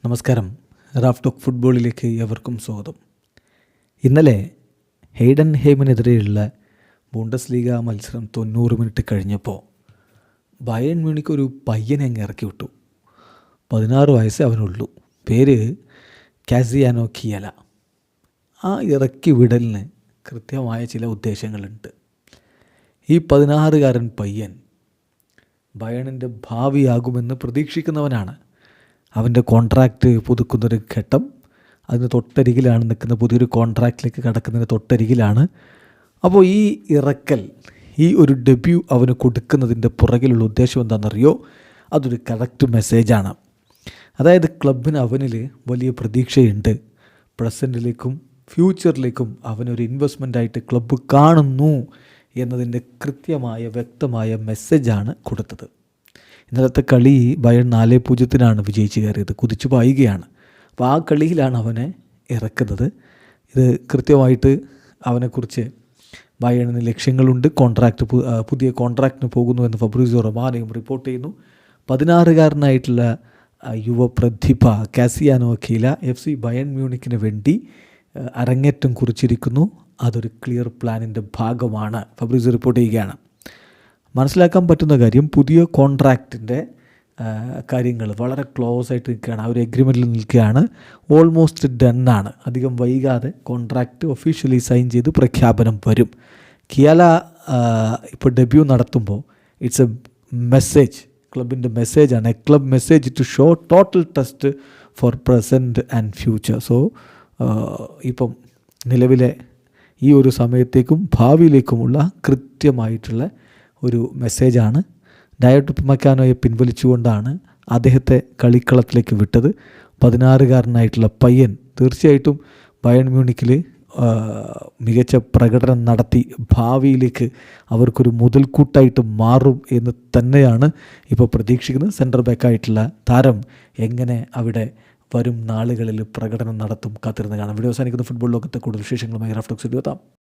നമസ്കാരം. Raf talk ഫുട്ബോളിലേക്ക് എവർക്കും സ്വാഗതം. ഇന്നലെ ഹെയ്ഡൻഹെയിമിനെതിരെയുള്ള ബുണ്ടസ്ലീഗ മത്സരം 90 മിനിറ്റ് കഴിഞ്ഞപ്പോൾ ബയേൺ മ്യൂണിക്ക് ഒരു പയ്യനെ അങ്ങ് ഇറക്കി വിട്ടു. 16 വയസ്സേ അവനുള്ളൂ. പേര് കാസിയാനോ കിയല. ആ ഇറക്കി വിടലിന് കൃത്യമായ ചില ഉദ്ദേശങ്ങളുണ്ട്. ഈ 16-കാരൻ പയ്യൻ ബയേണിൻ്റെ ഭാവിയാകുമെന്ന് പ്രതീക്ഷിക്കുന്നവനാണ്. അവൻ്റെ കോൺട്രാക്റ്റ് പുതുക്കുന്നൊരു ഘട്ടം, അതിന് തൊട്ടരികിലാണ് നിൽക്കുന്ന, പുതിയൊരു കോൺട്രാക്റ്റിലേക്ക് കടക്കുന്നതിന് തൊട്ടരികിലാണ്. അപ്പോൾ ഈ ഇറക്കൽ, ഈ ഒരു ഡെബ്യൂ അവന് കൊടുക്കുന്നതിൻ്റെ പുറകിലുള്ള ഉദ്ദേശം എന്താണെന്നറിയോ? അതൊരു കറക്റ്റ് മെസ്സേജാണ്. അതായത് ക്ലബിന് അവനിൽ വലിയ പ്രതീക്ഷയുണ്ട്. പ്രസൻറ്റിലേക്കും ഫ്യൂച്ചറിലേക്കും അവനൊരു ഇൻവെസ്റ്റ്മെൻറ്റായിട്ട് ക്ലബ്ബ് കാണുന്നു എന്നതിൻ്റെ കൃത്യമായ വ്യക്തമായ മെസ്സേജാണ് കൊടുത്തത്. ഇന്നലത്തെ കളി ബയേൺ 4-0 വിജയിച്ച് കയറിയത്, കുതിച്ചു പായുകയാണ്. അപ്പോൾ ആ കളിയിലാണ് അവനെ ഇറക്കുന്നത്. ഇത് കൃത്യമായിട്ട് അവനെക്കുറിച്ച് ബയേണിന് ലക്ഷ്യങ്ങളുണ്ട്. പുതിയ കോൺട്രാക്റ്റിന് പോകുന്നു എന്ന് ഫബ്രീസിയോ റൊമാനോയും റിപ്പോർട്ട് ചെയ്യുന്നു. 16-കാരനായിട്ടുള്ള യുവപ്രതിഭ കാസിയാനോ കിയല FC ബയേൺ മ്യൂണിക്കിന് വേണ്ടി അരങ്ങേറ്റം കുറിച്ചിരിക്കുന്നു. അതൊരു ക്ലിയർ പ്ലാനിൻ്റെ ഭാഗമാണ്, ഫബ്രീസിയോ റിപ്പോർട്ട് ചെയ്യുകയാണ്. മനസ്സിലാക്കാൻ പറ്റുന്ന കാര്യം, പുതിയ കോൺട്രാക്റ്റിൻ്റെ കാര്യങ്ങൾ വളരെ ക്ലോസ് ആയിട്ട് നിൽക്കുകയാണ്. ആ ഒരു എഗ്രിമെൻറ്റിൽ നിൽക്കുകയാണ്. ഓൾമോസ്റ്റ് ഡണ്ണാണ്. അധികം വൈകാതെ കോൺട്രാക്റ്റ് ഒഫീഷ്യലി സൈൻ ചെയ്ത് പ്രഖ്യാപനം വരും. കിയല ഇപ്പോൾ ഡെബ്യൂ നടത്തുമ്പോൾ ഇറ്റ്സ് എ മെസ്സേജ്, ക്ലബിൻ്റെ മെസ്സേജാണ്. A club message to show total trust for present and future. So ഇപ്പം നിലവിലെ ഈ ഒരു സമയത്തേക്കും ഭാവിയിലേക്കുമുള്ള കൃത്യമായിട്ടുള്ള ഒരു മെസ്സേജാണ്. ഡയറ്റ് ഉപ്പമക്കാനോയെ പിൻവലിച്ചുകൊണ്ടാണ് അദ്ദേഹത്തെ കളിക്കളത്തിലേക്ക് വിട്ടത്. 16-കാരനായിട്ടുള്ള പയ്യൻ തീർച്ചയായിട്ടും ബയേൺ മ്യൂണിക്കിൽ മികച്ച പ്രകടനം നടത്തി ഭാവിയിലേക്ക് അവർക്കൊരു മുതൽക്കൂട്ടായിട്ട് മാറും എന്ന് തന്നെയാണ് ഇപ്പോൾ പ്രതീക്ഷിക്കുന്നത്. സെൻറ്റർ ബാക്കായിട്ടുള്ള താരം എങ്ങനെ അവിടെ വരും നാളുകളിൽ പ്രകടനം നടത്തും, കാത്തിരുന്ന് കാണാം. വീഡിയോ അവസാനിക്കുന്ന ഫുട്ബോൾ ലോകത്തെ കൂടുതൽ വിശേഷങ്ങളുമായി റാഫ് ടോക്സിൽ എത്താം.